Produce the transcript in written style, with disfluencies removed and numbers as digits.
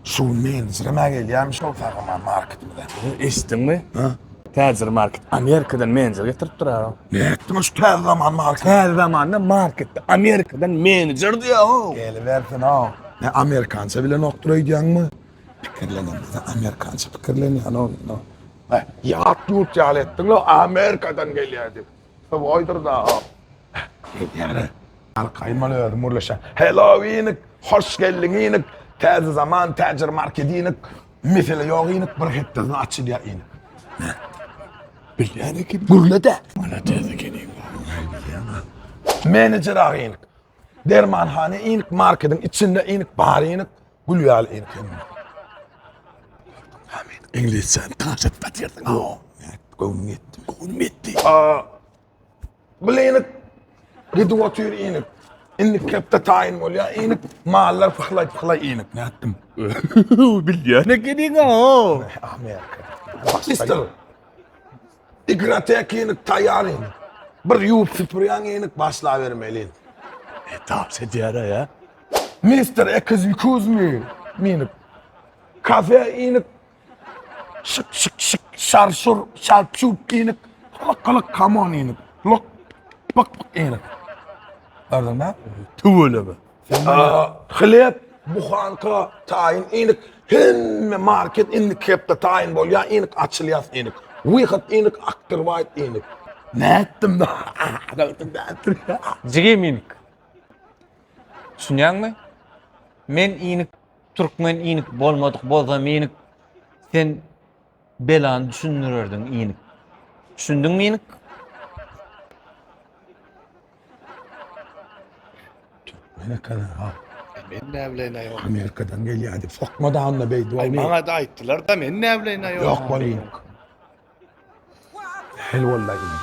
Şu menajere gelýärmiş o Fagman marketinde. Eşitdiňmi? Ha? Täzir market Amerikadan menajer getirip durar. Ne etdim şu Fagman market? Her zamanda marketde Amerikadan menajer diýär. Geliversin ha. Ne Amerikança bile noktura gidiyorsun mu? Pikirlenen bize Amerikança pikirlenen o. Yat yurt yal ettin lo Amerika'dan geliyordu. Oydur da ha. Yani. Arkaymalı örmürleşen. Hello inik, hoş geldin inik. Tezi zaman tecir market inik. Misali yok inik, bir hittesini açı diye inik. Ne? Bilyani ki gurle de. Bana tezi geleyim. Menajer ağı inik. Dermanhane inik, marketin içinde inik, bari inik, gülüyal inik. İngilizce taşıt batırdın. Gönlüm yetti. Gönlüm yetti. Bile inik, gidip otur inik. İnik kepte tayin ol ya inik, mağallar fıklay inik. Ne ettim? Bilyani gelin o. Amerika. Sister. İgratek inik, tayyar inik. Bir yup süpüryan inik, başla vermeliyin. Tavsiye diýär ya. Mister excuse me. Minik. Kafe inik. Şık şarşur şarpşuk inik. Kalak come on inik. Lok bak inik. Gördün mü? Tuweleme. Hılep buhanka tayin inik. Himme market inik kepte tayin bol ya inik açılyas inik. Wihat inik aktır white inik. Ne ettim da? Gördün mü? Jige minik. Düşünýäňmi? Men inik türkmen inik bolmadyk bolsa minik sen belany düşündürerdin inik. Düşündüňmi inik? Ne kadar ha? Men näbleyna ýok. Amerika'dan gelýärdi. Fokmadan da beydi. Ay bana da aýtdylar da men näbleyna ýok. Yok bol inik. Hel vallahi inik.